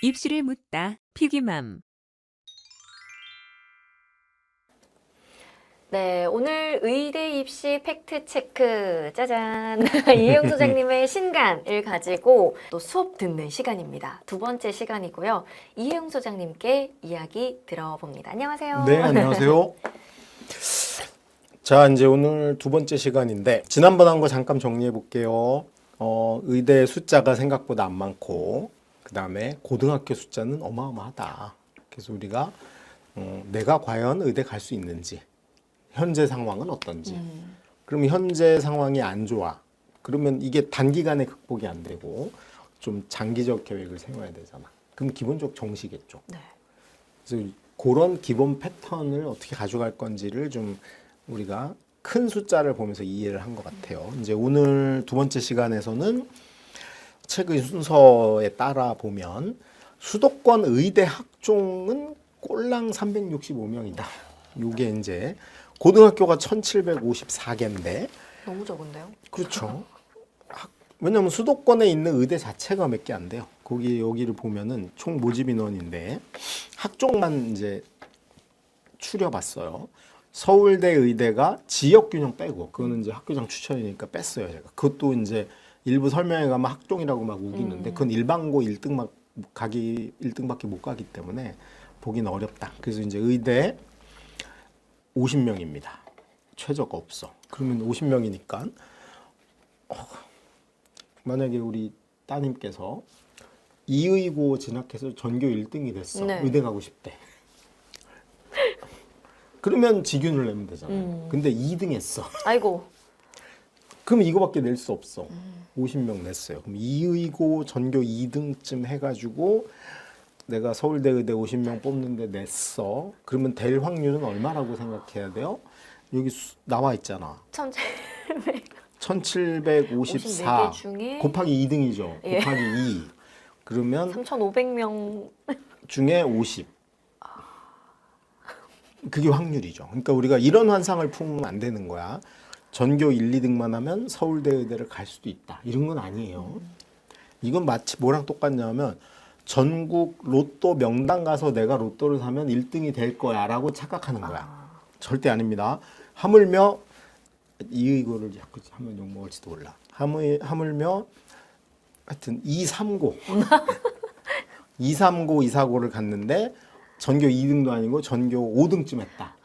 입시를 묻다 피기맘. 네, 오늘 의대 입시 팩트체크, 짜잔! 이혜영 소장님의 신간을 가지고 또 수업 듣는 시간입니다. 두 번째 시간이고요. 이혜영 소장님께 이야기 들어봅니다. 안녕하세요. 네, 안녕하세요. 자, 이제 오늘 두 번째 시간인데 지난번 한 거 잠깐 정리해 볼게요. 의대 숫자가 생각보다 안 많고 그 다음에 고등학교 숫자는 어마어마하다. 그래서 우리가 내가 과연 의대 갈 수 있는지, 현재 상황은 어떤지. 그러면 현재 상황이 안 좋아. 그러면 이게 단기간에 극복이 안 되고 좀 장기적 계획을 세워야 되잖아. 그럼 기본적 정시겠죠. 네. 그래서 그런 기본 패턴을 어떻게 가져갈 건지를 좀 우리가 큰 숫자를 보면서 이해를 한 것 같아요. 이제 오늘 두 번째 시간에서는 책의 순서에 따라 보면 수도권 의대 학종은 꼴랑 365명이다. 이게 이제 고등학교가 1754개인데 너무 적은데요? 그렇죠. 왜냐하면 수도권에 있는 의대 자체가 몇 개 안 돼요. 여기를 보면은 총 모집 인원인데 학종만 이제 추려봤어요. 서울대 의대가 지역 균형 빼고 그거는 이제 학교장 추천이니까 뺐어요. 제가 그것도 이제 일부 설명회 가면 학종이라고 막 우기는데 그건 일반고 1등 1등밖에 못 가기 때문에 보기는 어렵다. 그래서 이제 의대 50명입니다. 최저가 없어. 그러면 50명이니까 만약에 우리 따님께서 이의고 진학해서 전교 1등이 됐어. 네. 의대 가고 싶대. 그러면 직윤을 내면 되잖아요. 근데 2등 했어. 아이고. 그럼 이거밖에 낼 수 없어. 50명 냈어요. 그럼 이의고 전교 2등쯤 해가지고 내가 서울대 의대 50명 뽑는데 냈어. 그러면 될 확률은 얼마라고 생각해야 돼요? 여기 나와 있잖아. 1754 54개 중에 곱하기 2등이죠. 예. 곱하기 2. 그러면 3,500명. 중에 50. 그게 확률이죠. 그러니까 우리가 이런 환상을 품으면 안 되는 거야. 전교 1, 2등만 하면 서울대 의대를 갈 수도 있다. 이런 건 아니에요. 이건 마치 뭐랑 똑같냐면 전국 로또 명당 가서 내가 로또를 사면 1등이 될 거야 라고 착각하는 거야. 절대 아닙니다. 하물며 이의고를 자꾸 하면 욕먹을지도 몰라. 하물며 하여튼 235 235, 245를 갔는데 전교 2등도 아니고 전교 5등쯤 했다.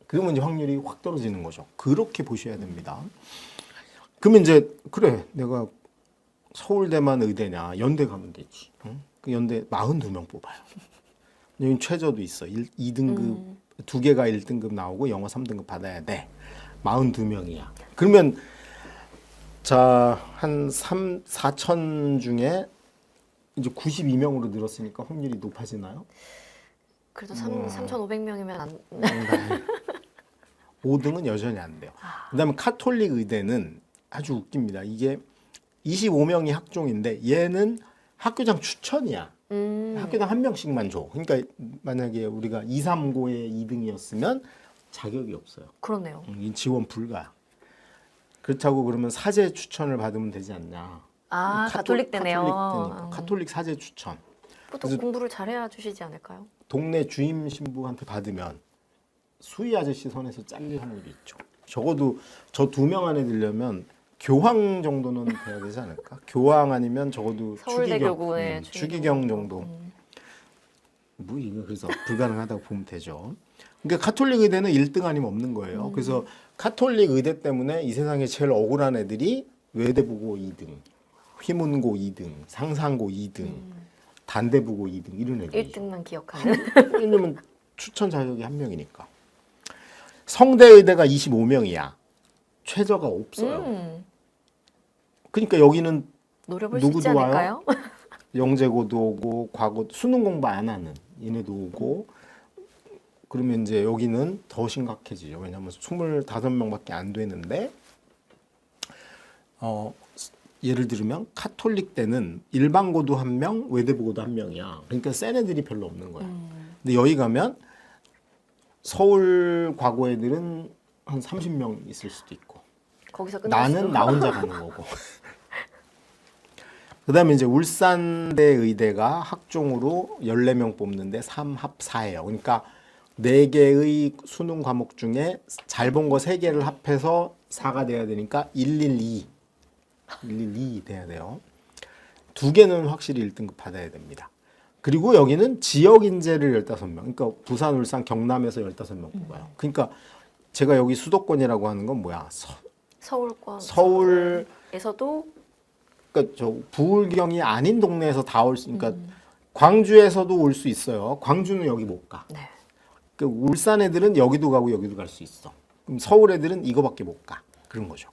그러면 이제 확률이 확 떨어지는 거죠. 그렇게 보셔야 됩니다. 그러면 이제 그래 내가 서울대만 의대냐 연대 가면 되지. 응? 그 연대 42명 뽑아요. 여기 최저도 있어. 2등급 2개가 1등급 나오고 영어 3등급 받아야 돼. 42명이야. 그러면 자 한 4천 중에 이제 92명으로 늘었으니까 확률이 높아지나요? 그래도 3,500명이면 안. 5등은 여전히 안 돼요. 그다음에 카톨릭 의대는 아주 웃깁니다. 이게 25명이 학종인데 얘는 학교장 추천이야. 학교당 한 명씩만 줘. 그러니까 만약에 우리가 235에 2등이었으면 자격이 없어요. 그렇네요. 지원 불가. 그렇다고 그러면 사제 추천을 받으면 되지 않냐. 아, 가톨릭 되네요. 카톨릭 되니까. 카톨릭 사제 추천. 보통 공부를 잘해야 주시지 않을까요? 동네 주임 신부한테 받으면 수희 아저씨 선에서 잘릴 확률이 있죠. 적어도 저 2명 안에 들려면 교황 정도는 돼야 되지 않을까? 교황 아니면 적어도 서울대 교구의 추기경 정도. 뭐 이거 그래서 불가능하다고 보면 되죠. 그러니까 카톨릭 의대는 1등 아니면 없는 거예요. 그래서 카톨릭 의대 때문에 이 세상에 제일 억울한 애들이 외대부고 2등, 휘문고 2등, 상상고 2등, 단대부고 2등 이런 애들이죠. 1등만 기억하는. 왜냐면 추천 자격이 한 명이니까. 성대의대가 25명이야. 최저가 없어요. 그러니까 여기는 노려볼 수 있지 누구도 와요? 않을까요? 영재고도 오고 과거 수능 공부 안 하는 얘네도 오고 그러면 이제 여기는 더 심각해지죠. 왜냐하면 25명밖에 안 되는데 예를 들면 카톨릭 때는 일반고도 1명, 외대부고도 1명이야. 그러니까 센 애들이 별로 없는 거야. 근데 여기 가면 서울 과고 애들은 한 30명 있을 수도 있고 거기서 끝날 나는 수도. 나 혼자 가는 거고 그다음에 이제 울산대 의대가 학종으로 14명 뽑는데 3합4예요. 그러니까 4개의 수능 과목 중에 잘 본 거 3개를 합해서 4가 돼야 되니까 112 돼야 돼요. 2개는 확실히 1등급 받아야 됩니다. 그리고 여기는 지역 인재를 15명. 그러니까 부산, 울산, 경남에서 15명 뽑아요. 그러니까 제가 여기 수도권이라고 하는 건 뭐야? 서울권. 서울에서도 그러니까 저 부울경이 아닌 동네에서 다 올 수, 그러니까 광주에서도 올 수 있어요. 광주는 여기 못 가. 네. 그 울산 애들은 여기도 가고 여기도 갈 수 있어. 그럼 서울 애들은 이거밖에 못 가. 그런 거죠.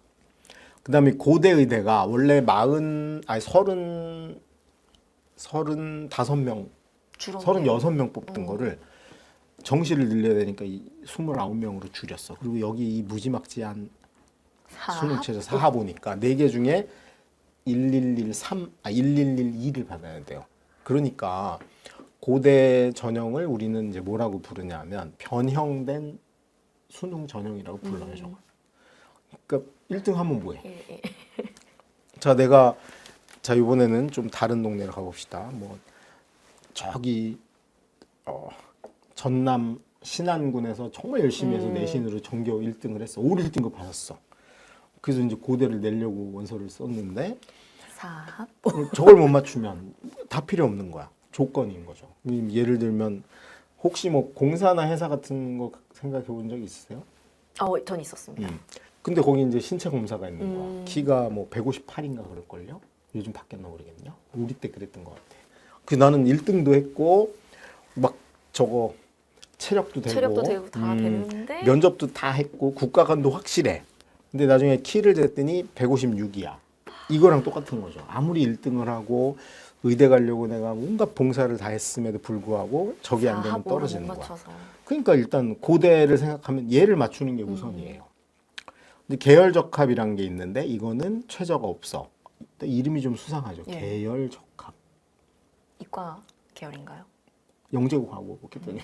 그다음에 고대 의대가 원래 35명, 주로 36명 뽑던 거를 정시를 늘려야 되니까 29명으로 줄였어. 그리고 여기 이 무지막지한 수능 최저 4합 보니까 4개 중에 1112를 받아야 돼요. 그러니까 고대 전형을 우리는 이제 뭐라고 부르냐면 변형된 수능 전형이라고 불러요. 저걸. 그러니까 1등 하면 뭐해? 자, 이번에는 좀 다른 동네로 가봅시다. 뭐 저기 전남 신안군에서 정말 열심히 해서 내신으로 전교 1등을 했어. 올 1등급 받았어. 그래서 이제 고대를 내려고 원서를 썼는데 4합. 저걸 못 맞추면 다 필요 없는 거야. 조건인 거죠. 예를 들면 혹시 뭐 공사나 회사 같은 거 생각해 본 적 있으세요? 전 있었습니다. 근데 거기 이제 신체 검사가 있는 거야. 키가 뭐 158인가 그럴걸요? 요즘 바뀌었나 모르겠네요. 우리 때 그랬던 것 같아. 그 나는 1등도 했고 막 저거 체력도 되고 다 됐는데 면접도 다 했고 국가관도 확실해. 근데 나중에 키를 쟀더니 156이야. 이거랑 똑같은 거죠. 아무리 1등을 하고 의대 가려고 내가 온갖 봉사를 다 했음에도 불구하고 저게 안 되면 떨어지는 거야. 그러니까 일단 고대를 생각하면 얘를 맞추는 게 우선이에요. 근데 계열적합이란 게 있는데 이거는 최저가 없어. 이름이 좀 수상하죠. 예. 계열적합. 이과 계열인가요? 영재고하고 그랬더니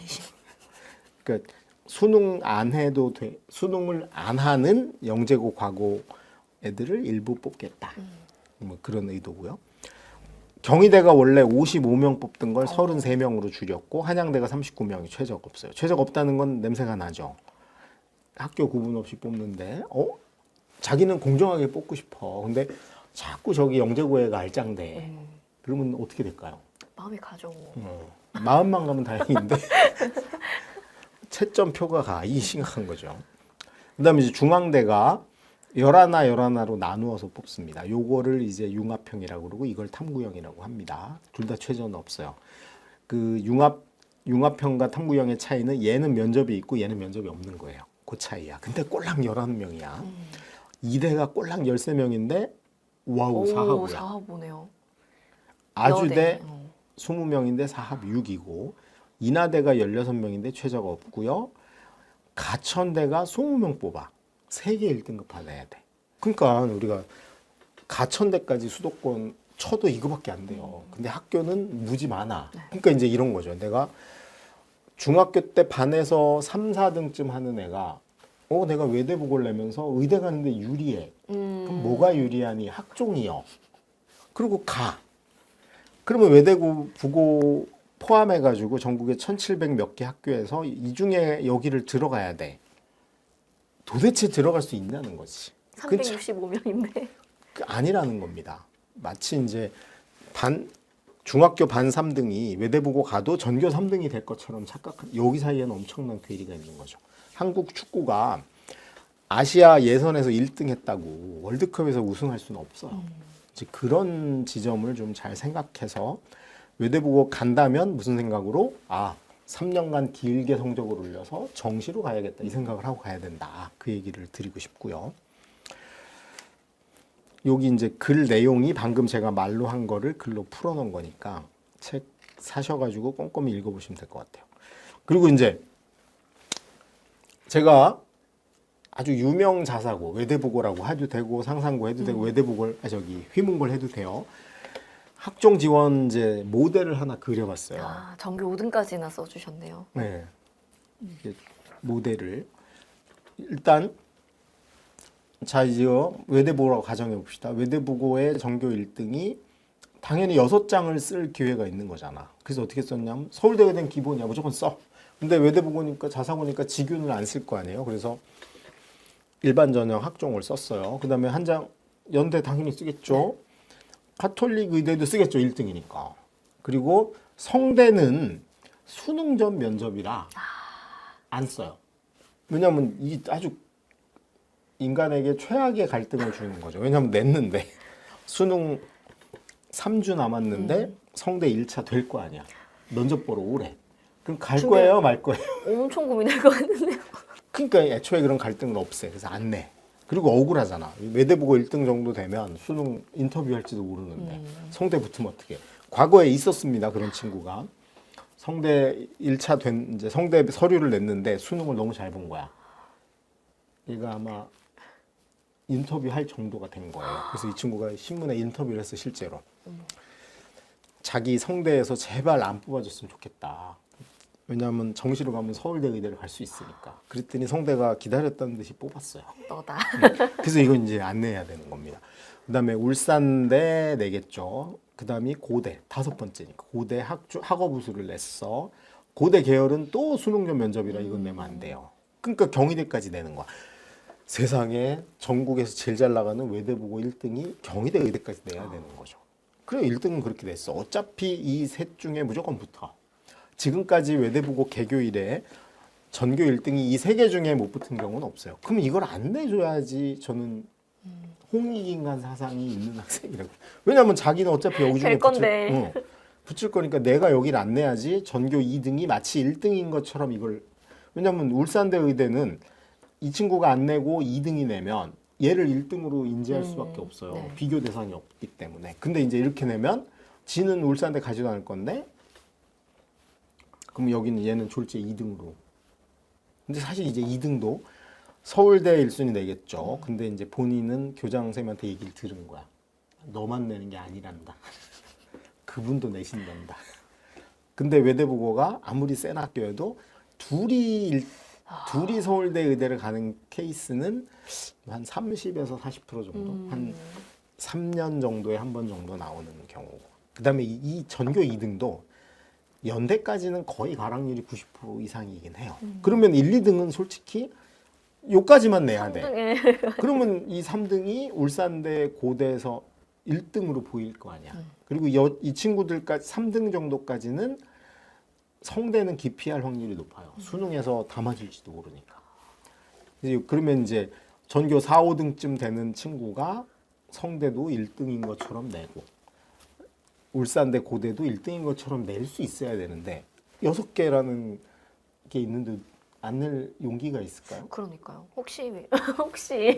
그러니까 수능 안 해도 돼. 수능을 안 하는 영재고 과고 애들을 일부 뽑겠다. 뭐 그런 의도고요. 경희대가 원래 55명 뽑던 걸 33명으로 줄였고 한양대가 39명이 최저가 없어요. 최저가 없다는 건 냄새가 나죠. 학교 구분 없이 뽑는데 자기는 공정하게 뽑고 싶어. 근데 자꾸 저기 영재고애가 알짱대. 그러면 어떻게 될까요? 마음이 가죠. 마음만 가면 다행인데 채점표가 가. 이 심각한 거죠. 그다음에 이제 중앙대가 11하로 나누어서 뽑습니다. 요거를 이제 융합형이라고 그러고 이걸 탐구형이라고 합니다. 둘 다 최저는 없어요. 그 융합형과 탐구형의 차이는 얘는 면접이 있고 얘는 면접이 없는 거예요. 그 차이야. 근데 꼴랑 11명이야. 이대가 꼴랑 13명인데 와우 4합이야. 4합 보네요. 아주대 20명인데 4합 6이고 인하대가 16명인데 최저가 없고요. 가천대가 20명 뽑아. 3개 1등급 받아야 돼. 그러니까 우리가 가천대까지 수도권 쳐도 이거밖에 안 돼요. 근데 학교는 무지 많아. 그러니까 이제 이런 거죠. 내가 중학교 때 반에서 3, 4등쯤 하는 애가 내가 외대복을 내면서 의대 가는데 유리해. 그럼 뭐가 유리하니? 학종이요. 그리고 가. 그러면 외대고 부고 포함해가지고 전국에 1700 몇 개 학교에서 이 중에 여기를 들어가야 돼. 도대체 들어갈 수 있냐는 거지. 365명인데. 아니라는 겁니다. 마치 이제 중학교 반 3등이 외대보고 가도 전교 3등이 될 것처럼 착각한 여기 사이에는 엄청난 괴리가 있는 거죠. 한국 축구가 아시아 예선에서 1등 했다고 월드컵에서 우승할 수는 없어요. 이제 그런 지점을 좀 잘 생각해서 외대보고 간다면 무슨 생각으로 3년간 길게 성적을 올려서 정시로 가야겠다 이 생각을 하고 가야 된다. 그 얘기를 드리고 싶고요. 여기 이제 글 내용이 방금 제가 말로 한 거를 글로 풀어놓은 거니까 책 사셔가지고 꼼꼼히 읽어보시면 될 것 같아요. 그리고 이제 제가 아주 유명 자사고 외대보고라고 해도 되고 상상고 해도 되고 외대보고 휘문고를 해도 돼요. 학종 지원제 모델을 하나 그려봤어요. 전교 5등까지나 써주셨네요. 네, 이제 모델을 일단 자 이제 외대보고라고 가정해 봅시다. 외대보고의 전교 1등이 당연히 6장을 쓸 기회가 있는 거잖아. 그래서 어떻게 썼냐면 서울대 의대는 기본이야. 무조건 써. 근데 외대보고니까 자사고니까 직윤을 안 쓸 거 아니에요. 그래서 일반 전형 학종을 썼어요. 그 다음에 한 장 연대 당연히 쓰겠죠. 가톨릭 의대도 쓰겠죠. 1등이니까. 그리고 성대는 수능 전 면접이라 안 써요. 왜냐하면 이 아주 인간에게 최악의 갈등을 주는 거죠. 왜냐하면 냈는데 수능 3주 남았는데 성대 1차 될 거 아니야. 면접 보러 오래. 그럼 갈 거예요, 말 거예요? 엄청 고민할 것 같은데요. 그러니까 애초에 그런 갈등을 없애. 그래서 안 내. 그리고 억울하잖아. 외대보고 1등 정도 되면 수능 인터뷰 할지도 모르는데 성대 붙으면 어떻게? 과거에 있었습니다. 그런 친구가 성대 1차 된 이제 성대 서류를 냈는데 수능을 너무 잘 본 거야. 얘가 아마 인터뷰 할 정도가 된 거예요. 그래서 이 친구가 신문에 인터뷰를 했어, 실제로. 자기 성대에서 제발 안 뽑아줬으면 좋겠다. 왜냐하면 정시로 가면 서울대 의대를 갈 수 있으니까. 그랬더니 성대가 기다렸다는 듯이 뽑았어요. 너다. 그래서 이건 이제 안 내야 되는 겁니다. 그다음에 울산대 내겠죠. 그다음이 고대 5번째니까 고대 학업 우수를 냈어. 고대 계열은 또 수능 전 면접이라 이건 내면 안 돼요. 그러니까 경희대까지 내는 거야. 세상에 전국에서 제일 잘 나가는 외대보고 1등이 경희대 의대까지 내야 되는 거죠. 그래 1등은 그렇게 냈어. 어차피 이 셋 중에 무조건 붙어. 지금까지 외대보고 개교 이래 전교 1등이 이 3개 중에 못 붙은 경우는 없어요. 그럼 이걸 안 내줘야지 저는 홍익인간 사상이 있는 학생이라고. 왜냐하면 자기는 어차피 여기 중에 붙일 거니까 내가 여기를 안 내야지 전교 2등이 마치 1등인 것처럼 이걸. 왜냐하면 울산대 의대는 이 친구가 안 내고 2등이 내면 얘를 1등으로 인지할 수밖에 없어요. 네. 비교 대상이 없기 때문에. 근데 이제 이렇게 내면 지는 울산대 가지도 않을 건데 그럼 여기는 얘는 졸지 2등으로. 근데 사실 이제 2등도 서울대 1순위 내겠죠. 근데 이제 본인은 교장 선생님한테 얘기를 들은 거야. 너만 내는 게 아니란다. 그분도 내신단다. 근데 외대보고가 아무리 센 학교여도 둘이 서울대 의대를 가는 케이스는 한 30에서 40% 정도? 한 3년 정도에 한 번 정도 나오는 경우고. 그 다음에 이 전교 2등도 연대까지는 거의 가락률이 90% 이상이긴 해요. 그러면 1, 2등은 솔직히 요까지만 내야 돼. 그러면 이 3등이 울산대 고대에서 1등으로 보일 거 아니야. 그리고 이 친구들까지 3등 정도까지는 성대는 기피할 확률이 높아요. 수능에서 다 맞을지도 모르니까. 그러면 이제 전교 4, 5등쯤 되는 친구가 성대도 1등인 것처럼 내고 울산대 고대도 1등인 것처럼 낼 수 있어야 되는데 6개라는 게 있는데 안 낼 용기가 있을까요? 그러니까요. 혹시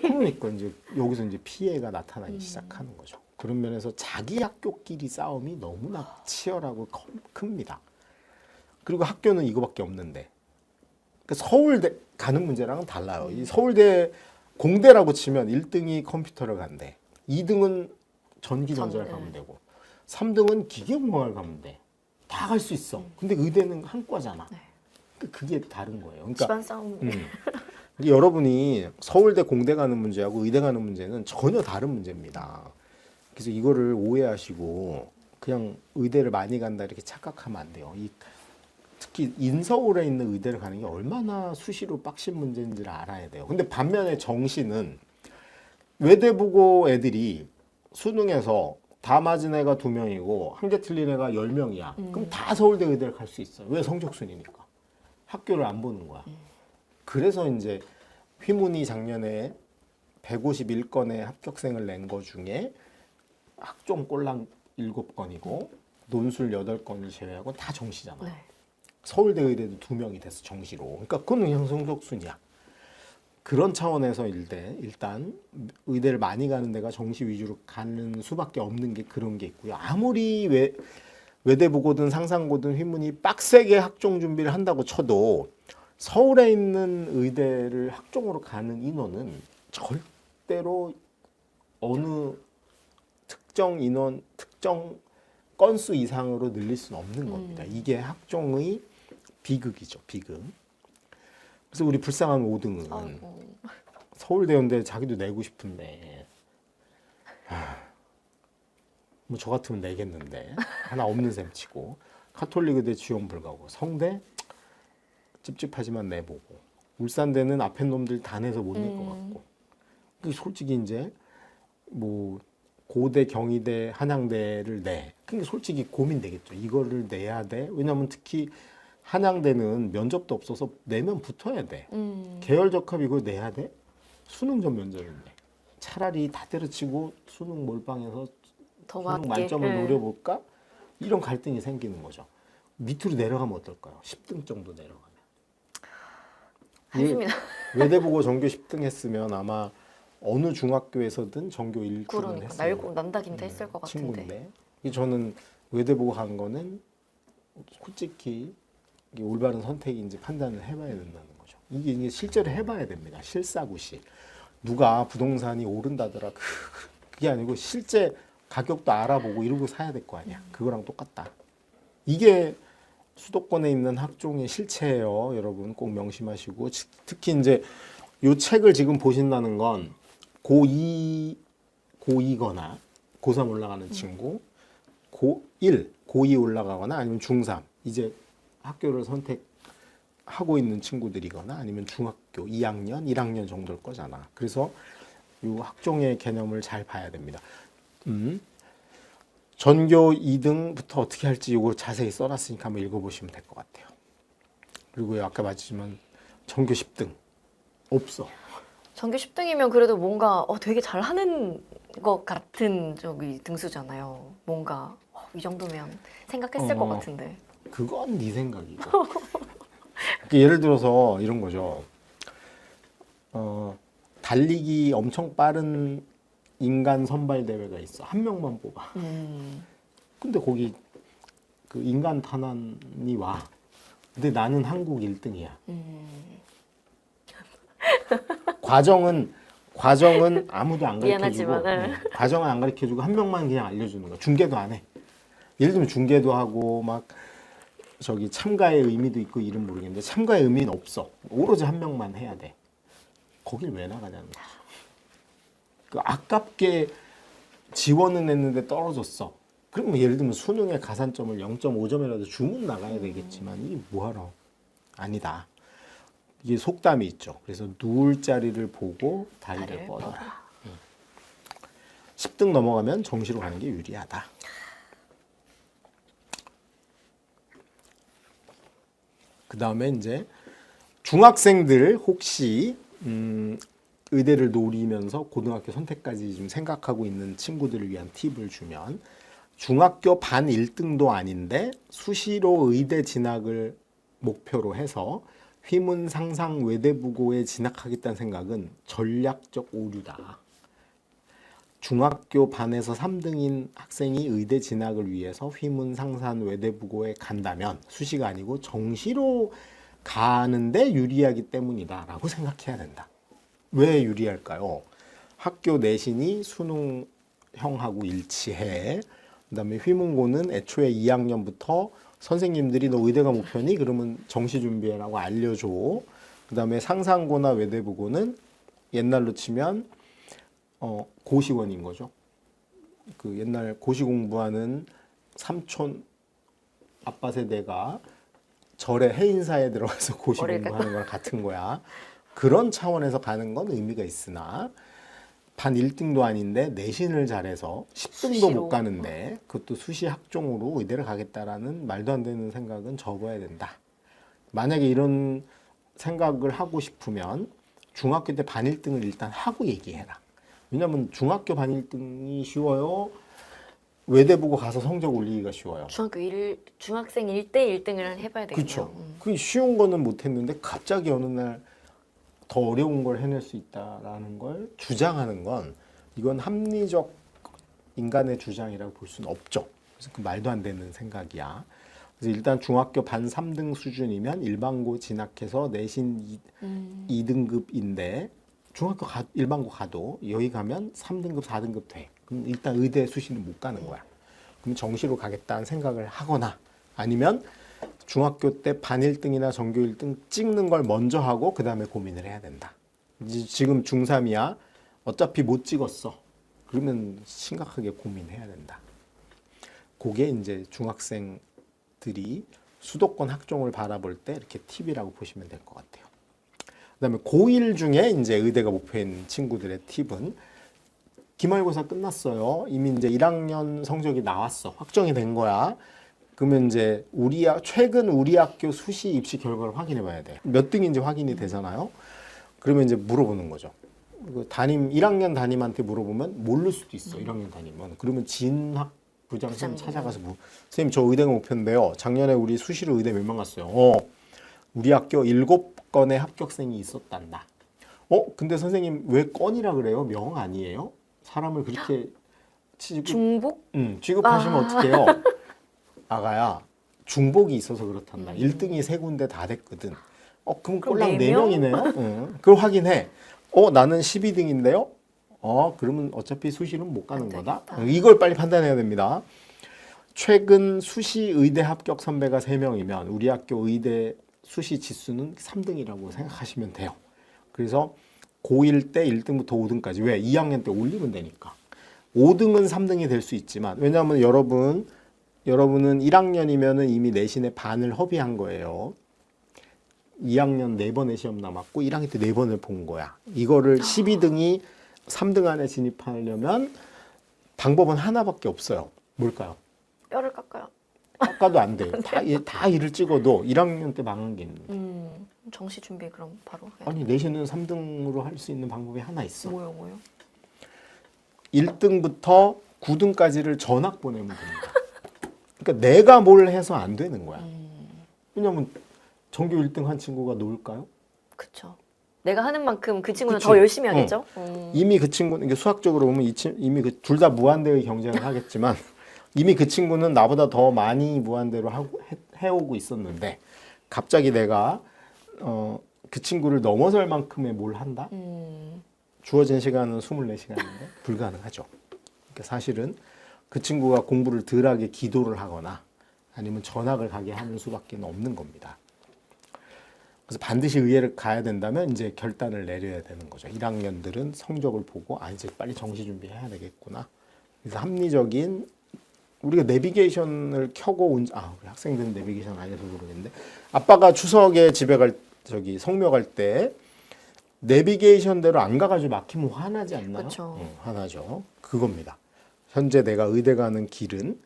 그러니까 이제 여기서 이제 피해가 나타나기 시작하는 거죠. 그런 면에서 자기 학교끼리 싸움이 너무나 치열하고 큽니다. 그리고 학교는 이거밖에 없는데 그러니까 서울대 가는 문제랑은 달라요. 이 서울대 공대라고 치면 1등이 컴퓨터를 간대. 2등은 전기전자를 가면 되고 3등은 기계공학을 가면 돼. 다 갈 수 있어. 근데 의대는 한 과잖아. 그게 다른 거예요. 그러니까 집안 싸움. 여러분이 서울대 공대 가는 문제하고 의대 가는 문제는 전혀 다른 문제입니다. 그래서 이거를 오해하시고 그냥 의대를 많이 간다 이렇게 착각하면 안 돼요. 특히 인서울에 있는 의대를 가는 게 얼마나 수시로 빡신 문제인지를 알아야 돼요. 근데 반면에 정시는 외대보고 애들이 수능에서 다 맞은 애가 2명이고 한 개 틀린 애가 10명이야. 그럼 다 서울대 의대를 갈 수 있어요. 왜? 성적순이니까. 학교를 안 보는 거야. 그래서 이제 휘문이 작년에 151건의 합격생을 낸 거 중에 학종 꼴랑 7건이고 논술 8건이 제외하고 다 정시잖아. 네. 서울대 의대도 2명이 됐어, 정시로. 그러니까 그건 그냥 성적순이야. 그런 차원에서 일단 의대를 많이 가는 데가 정시 위주로 가는 수밖에 없는 게 그런 게 있고요. 아무리 외대보고든 상상고든 휘문이 빡세게 학종 준비를 한다고 쳐도 서울에 있는 의대를 학종으로 가는 인원은 절대로 어느 특정 인원, 특정 건수 이상으로 늘릴 수는 없는 겁니다. 이게 학종의 비극이죠, 비극. 그래서 우리 불쌍한 5등은 서울대 연대 자기도 내고 싶은데 뭐 저 같으면 내겠는데 하나 없는 셈 치고 카톨릭 의대 지원 불가고 성대 찝찝하지만 내보고 울산대는 앞에 놈들 다 내서 못 낼 것 같고 솔직히 이제 뭐 고대, 경희대, 한양대를 내. 그게 솔직히 고민되겠죠. 이거를 내야 돼. 왜냐하면 특히 한양대는 면접도 없어서 내면 붙어야 돼. 계열 적합 이걸 내야 돼? 수능 전 면접인데. 차라리 다 때려치고 수능 몰빵해서 더 수능 맞게. 만점을 노려볼까? 이런 갈등이 생기는 거죠. 밑으로 내려가면 어떨까요? 10등 정도 내려가면. 한심이다. 외대보고 전교 10등 했으면 아마 어느 중학교에서든 전교 1등은 그러니까 했어요. 날고 난다긴다 했을 것 같은데. 친구인데 저는 외대보고 간 거는 솔직히 이게 올바른 선택인지 판단을 해봐야 된다는 거죠. 이게 실제로 해봐야 됩니다. 실사구시. 누가 부동산이 오른다더라 그게 아니고 실제 가격도 알아보고 이러고 사야 될 거 아니야. 그거랑 똑같다. 이게 수도권에 있는 학종의 실체예요. 여러분 꼭 명심하시고 특히 이제 이 책을 지금 보신다는 건 고2거나 고3 올라가는 친구, 고1, 고2 올라가거나 아니면 중3 이제 학교를 선택하고 있는 친구들이거나 아니면 중학교 2학년, 1학년 정도일 거잖아. 그래서 이 학종의 개념을 잘 봐야 됩니다. 전교 2등부터 어떻게 할지 이거 자세히 써놨으니까 한번 읽어보시면 될 것 같아요. 그리고 아까 말했지만 전교 10등 없어. 전교 10등이면 그래도 뭔가 되게 잘하는 것 같은 저기 등수잖아요. 뭔가 이 정도면 생각했을 것 같은데. 그건 네 생각이고. 예를 들어서 이런 거죠. 달리기 엄청 빠른 인간 선발 대회가 있어. 한 명만 뽑아. 근데 거기 그 인간 탄환이 와. 근데 나는 한국 1등이야. 과정은 아무도 안 가르쳐주고 과정은 안 가르쳐주고 한 명만 그냥 알려주는 거야. 중계도 안 해. 예를 들면 중계도 하고 막 저기 참가의 의미도 있고 이름 모르겠는데 참가의 의미는 없어. 오로지 한 명만 해야 돼. 거길 왜 나가냐는 거야. 그 아깝게 지원은 했는데 떨어졌어. 그러면 예를 들면 수능의 가산점을 0.5점이라도 주면 나가야 되겠지만 이게 뭐하러. 아니다. 이게 속담이 있죠. 그래서 누울 자리를 보고 다리를 뻗어라. 10등 넘어가면 정시로 가는 게 유리하다. 그 다음에 이제 중학생들 혹시 의대를 노리면서 고등학교 선택까지 지금 생각하고 있는 친구들을 위한 팁을 주면 중학교 반 1등도 아닌데 수시로 의대 진학을 목표로 해서 휘문 상상 외대부고에 진학하겠다는 생각은 전략적 오류다. 중학교 반에서 3등인 학생이 의대 진학을 위해서 휘문 상산 외대부고에 간다면 수시가 아니고 정시로 가는데 유리하기 때문이다라고 생각해야 된다. 왜 유리할까요? 학교 내신이 수능형하고 일치해. 그다음에 휘문고는 애초에 2학년부터 선생님들이 너 의대가 목표니? 그러면 정시 준비해라고 알려줘. 그다음에 상상고나 외대부고는 옛날로 치면 고시원인 거죠. 그 옛날 고시 공부하는 삼촌 아빠 세대가 절에 해인사에 들어가서 고시 공부하는 거랑 같은 거야. 그런 차원에서 가는 건 의미가 있으나 반 1등도 아닌데 내신을 잘해서 10등도 수시로. 못 가는데 그것도 수시 학종으로 의대를 가겠다라는 말도 안 되는 생각은 접어야 된다. 만약에 이런 생각을 하고 싶으면 중학교 때 반 1등을 일단 하고 얘기해라. 왜냐면 중학교 반 1등이 쉬워요. 외대보고 가서 성적 올리기가 쉬워요. 중학생 1대 1등을 해봐야 되겠네요. 그렇죠. 그 쉬운 거는 못 했는데 갑자기 어느 날 더 어려운 걸 해낼 수 있다라는 걸 주장하는 건 이건 합리적 인간의 주장이라고 볼 수는 없죠. 그래서 그 말도 안 되는 생각이야. 그래서 일단 중학교 반 3등 수준이면 일반고 진학해서 내신 2등급인데 중학교 일반고 가도 여기 가면 3등급, 4등급 돼. 그럼 일단 의대 수시는 못 가는 거야. 그럼 정시로 가겠다는 생각을 하거나 아니면 중학교 때 반 1등이나 전교 1등 찍는 걸 먼저 하고 그 다음에 고민을 해야 된다. 이제 지금 중3이야. 어차피 못 찍었어. 그러면 심각하게 고민해야 된다. 그게 이제 중학생들이 수도권 학종을 바라볼 때 이렇게 팁이라고 보시면 될 것 같아요. 그다음에 고1 중에 이제 의대가 목표인 친구들의 팁은 기말고사 끝났어요. 이미 이제 1학년 성적이 나왔어. 확정이 된 거야. 그러면 이제 최근 우리 학교 수시 입시 결과를 확인해 봐야 돼. 몇 등인지 확인이 되잖아요. 그러면 이제 물어보는 거죠. 그 1학년 담임한테 물어보면 모를 수도 있어. 1학년 담임은. 그러면 진학 부장 선생님 찾아가서 선생님 저 의대가 목표인데요. 작년에 우리 수시로 의대 몇 명 갔어요. 우리 학교 7건의 합격생이 있었단다. 근데 선생님 왜 건이라 그래요? 명 아니에요? 사람을 그렇게 중복? 취급하시면 어떡해요? 아가야, 중복이 있어서 그렇단다. 1등이 3군데 다 됐거든. 그럼 꼴랑 4명이네요? 그걸 확인해. 나는 12등인데요? 그러면 어차피 수시는 못 가는 거다. 이걸 빨리 판단해야 됩니다. 최근 수시 의대 합격 선배가 3명이면 우리 학교 의대 수시 지수는 3등이라고 생각하시면 돼요. 그래서 고1 때 1등부터 5등까지. 왜? 2학년 때 올리면 되니까. 5등은 3등이 될 수 있지만, 왜냐하면 여러분은 1학년이면 이미 내신의 반을 허비한 거예요. 2학년 4번의 시험 남았고 1학년 때 4번을 본 거야. 이거를 12등이 3등 안에 진입하려면 방법은 하나밖에 없어요. 뭘까요? 뼈를 깎아요. 깎아도 안 돼. 다 일을 찍어도 1학년 때 망한 게 있는데. 정시 준비 그럼 바로 해야 아니 내신은 3등으로 할 수 있는 방법이 하나 있어. 뭐요? 1등부터 9등까지를 전학 보내면 됩니다. 그러니까 내가 뭘 해서 안 되는 거야. 왜냐면 전교 1등 한 친구가 놓을까요? 그렇죠. 내가 하는 만큼 그 친구는 그치? 더 열심히 하겠죠. 이미 그 친구는 이게 수학적으로 보면 이미 둘 다 무한대의 경쟁을 하겠지만 이미 그 친구는 나보다 더 많이 무한대로 해오고 있었는데 갑자기 내가 그 친구를 넘어설 만큼의 뭘 한다? 주어진 시간은 24시간인데 불가능하죠. 그러니까 사실은 그 친구가 공부를 덜하게 기도를 하거나 아니면 전학을 가게 하는 수밖에 없는 겁니다. 그래서 반드시 의대를 가야 된다면 이제 결단을 내려야 되는 거죠. 1학년들은 성적을 보고 이제 빨리 정시 준비해야 되겠구나. 그래서 합리적인 우리가 내비게이션을 켜고 우리 학생들은 내비게이션 안 해서 모르겠는데 아빠가 추석에 집에 성묘 갈 때 내비게이션대로 안 가가지고 막히면 화나지 않나요? 그렇죠. 화나죠. 그겁니다. 현재 내가 의대 가는 길은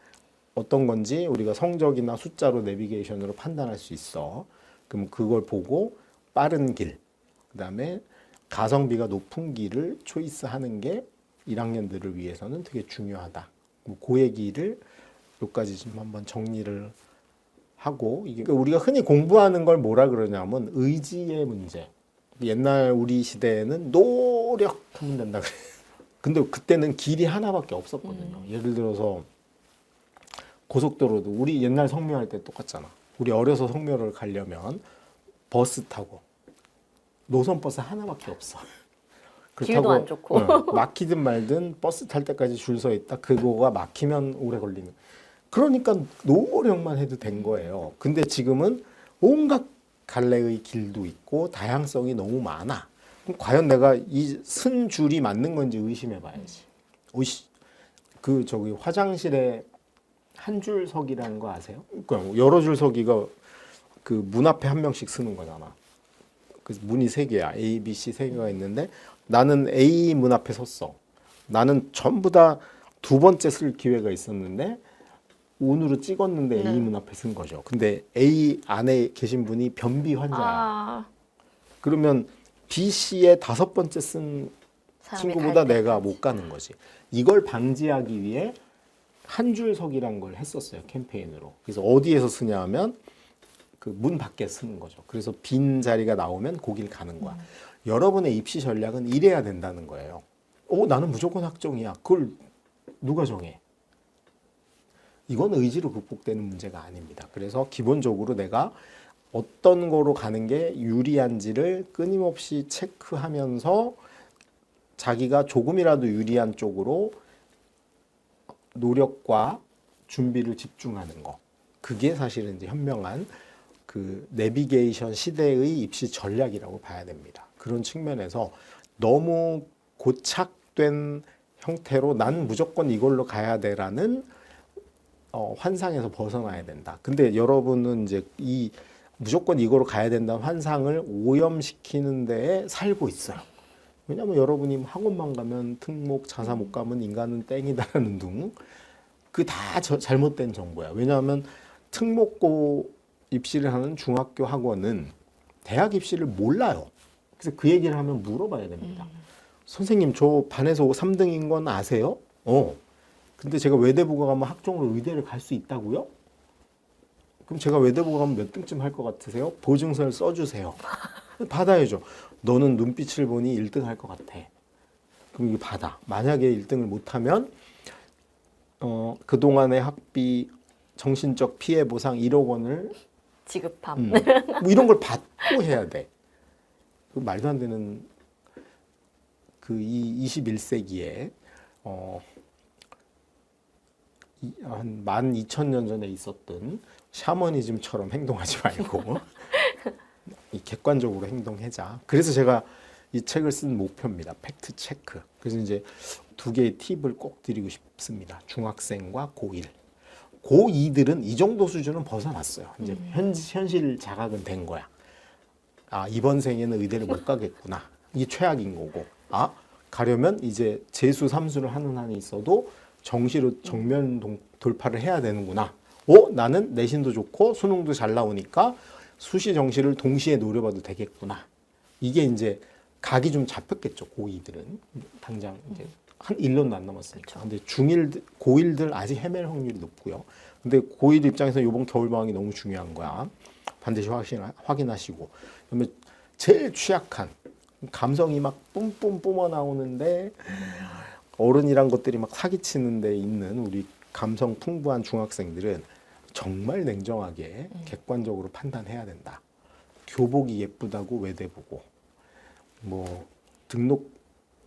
어떤 건지 우리가 성적이나 숫자로 내비게이션으로 판단할 수 있어. 그럼 그걸 보고 빠른 길, 그다음에 가성비가 높은 길을 초이스하는 게 1학년들을 위해서는 되게 중요하다. 그 얘기를 여기까지 좀 한번 정리를 하고 이게 우리가 흔히 공부하는 걸 뭐라 그러냐면 의지의 문제. 옛날 우리 시대에는 노력하면 된다 그래요. 근데 그때는 길이 하나밖에 없었거든요. 예를 들어서 고속도로도 우리 옛날 성묘할 때 똑같잖아. 우리 어려서 성묘를 가려면 버스 타고 노선 버스 하나밖에 없어. 길도 안 좋고 막히든 말든 버스 탈 때까지 줄 서 있다. 그거가 막히면 오래 걸리는. 그러니까 노력만 해도 된 거예요. 근데 지금은 온갖 갈래의 길도 있고 다양성이 너무 많아. 그럼 과연 내가 이 쓴 줄이 맞는 건지 의심해 봐야지. 화장실에 한 줄서기라는 거 아세요? 그러니까 여러 줄서기가 그 문 앞에 한 명씩 쓰는 거잖아. 그래서 문이 3개야. A, B, C 3개가 있는데 나는 A 문 앞에 섰어. 나는 전부 다 2번째 쓸 기회가 있었는데 운으로 찍었는데 A 문 앞에 쓴 거죠. 근데 A 안에 계신 분이 변비 환자야. 그러면 B, C의 5번째 쓴 친구보다 내가 못 가는 거지. 이걸 방지하기 위해 한 줄석이란 걸 했었어요. 캠페인으로. 그래서 어디에서 쓰냐 하면 그 문 밖에 쓰는 거죠. 그래서 빈 자리가 나오면 거길 가는 거야. 여러분의 입시 전략은 이래야 된다는 거예요. 나는 무조건 학종이야. 그걸 누가 정해? 이건 의지로 극복되는 문제가 아닙니다. 그래서 기본적으로 내가 어떤 거로 가는 게 유리한지를 끊임없이 체크하면서 자기가 조금이라도 유리한 쪽으로 노력과 준비를 집중하는 거. 그게 사실은 이제 현명한 그 내비게이션 시대의 입시 전략이라고 봐야 됩니다. 그런 측면에서 너무 고착된 형태로 난 무조건 이걸로 가야 돼라는 환상에서 벗어나야 된다. 근데 여러분은 이제 이 무조건 이거로 가야 된다는 환상을 오염시키는 데에 살고 있어요. 왜냐하면 여러분이 학원만 가면 특목, 자사 못 가면 인간은 땡이다라는 둥, 그 다 잘못된 정보야. 왜냐하면 특목고 입시를 하는 중학교 학원은 대학 입시를 몰라요. 그래서 그 얘기를 하면 물어봐야 됩니다. 선생님, 저 반에서 3등인 건 아세요? 근데 제가 외대부가 가면 학종으로 의대를 갈 수 있다고요? 그럼 제가 외대부 가면 몇 등쯤 할 것 같으세요? 보증서를 써주세요. 받아야죠. 너는 눈빛을 보니 1등 할 것 같아. 그럼 이거 받아. 만약에 1등을 못하면 그동안의 학비, 정신적 피해 보상 1억 원을 지급함. 뭐 이런 걸 받고 해야 돼. 그 말도 안 되는 그 이 21세기에 한 12,000년 전에 있었던 샤머니즘처럼 행동하지 말고 이 객관적으로 행동하자. 그래서 제가 이 책을 쓴 목표입니다. 팩트 체크. 그래서 이제 두 개의 팁을 꼭 드리고 싶습니다. 중학생과 고1. 고2들은 이 정도 수준은 벗어났어요. 이제 현실 자각은 된 거야. 아, 이번 생에는 의대를 못 가겠구나. 이게 최악인 거고. 아, 가려면 이제 재수, 삼수를 하는 한이 있어도 정시로 정면 돌파를 해야 되는구나. 나는 내신도 좋고 수능도 잘 나오니까 수시 정시를 동시에 노려봐도 되겠구나. 이게 이제 각이 좀 잡혔겠죠. 고2들은 당장 이제 한 1년도 안 남았으니까. 근데 고1들 아직 헤맬 확률이 높고요. 근데 고1 입장에서 이번 겨울방학이 너무 중요한 거야. 반드시 확인하시고. 그다음에 제일 취약한 감성이 막 뿜뿜 뿜어 나오는데 어른이란 것들이 막 사기치는 데 있는 우리 감성 풍부한 중학생들은 정말 냉정하게 객관적으로 판단해야 된다. 교복이 예쁘다고 외대 보고 뭐 등록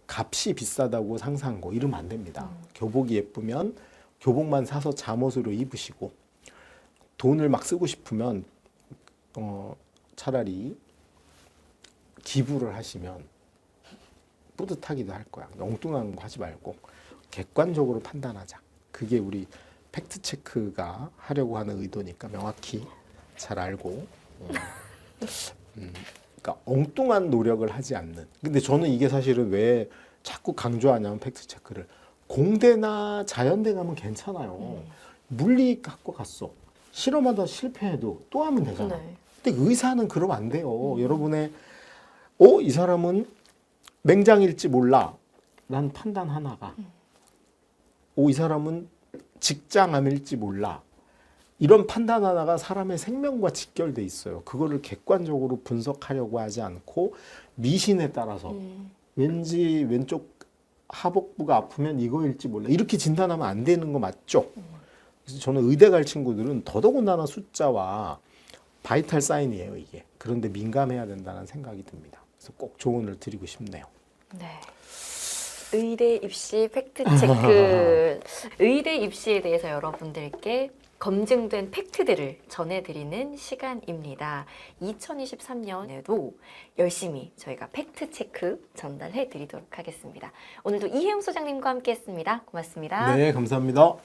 값이 비싸다고 상상고 이러면 안 됩니다. 교복이 예쁘면 교복만 사서 잠옷으로 입으시고 돈을 막 쓰고 싶으면 차라리 기부를 하시면 뿌듯하기도 할 거야. 엉뚱한 거 하지 말고 객관적으로 판단하자. 그게 우리 팩트 체크가 하려고 하는 의도니까 명확히 잘 알고 그러니까 엉뚱한 노력을 하지 않는. 근데 저는 이게 사실은 왜 자꾸 강조하냐면 팩트 체크를 공대나 자연대 가면 괜찮아요. 물리학과 갔어. 실험하다 실패해도 또 하면 되잖아. 네. 근데 의사는 그러면 안 돼요. 여러분의 이 사람은 맹장일지 몰라. 난 판단 하나가. 이 사람은 직장암일지 몰라. 이런 판단 하나가 사람의 생명과 직결돼 있어요. 그거를 객관적으로 분석하려고 하지 않고 미신에 따라서 왠지 왼쪽 하복부가 아프면 이거일지 몰라. 이렇게 진단하면 안 되는 거 맞죠? 그래서 저는 의대 갈 친구들은 더더군다나 숫자와 바이탈 사인이에요, 이게. 그런데 민감해야 된다는 생각이 듭니다. 그래서 꼭 조언을 드리고 싶네요. 네. 의대 입시 팩트 체크. 의대 입시에 대해서 여러분들께 검증된 팩트들을 전해드리는 시간입니다. 2023년에도 열심히 저희가 팩트 체크 전달해 드리도록 하겠습니다. 오늘도 이혜영 소장님과 함께 했습니다. 고맙습니다. 네, 감사합니다.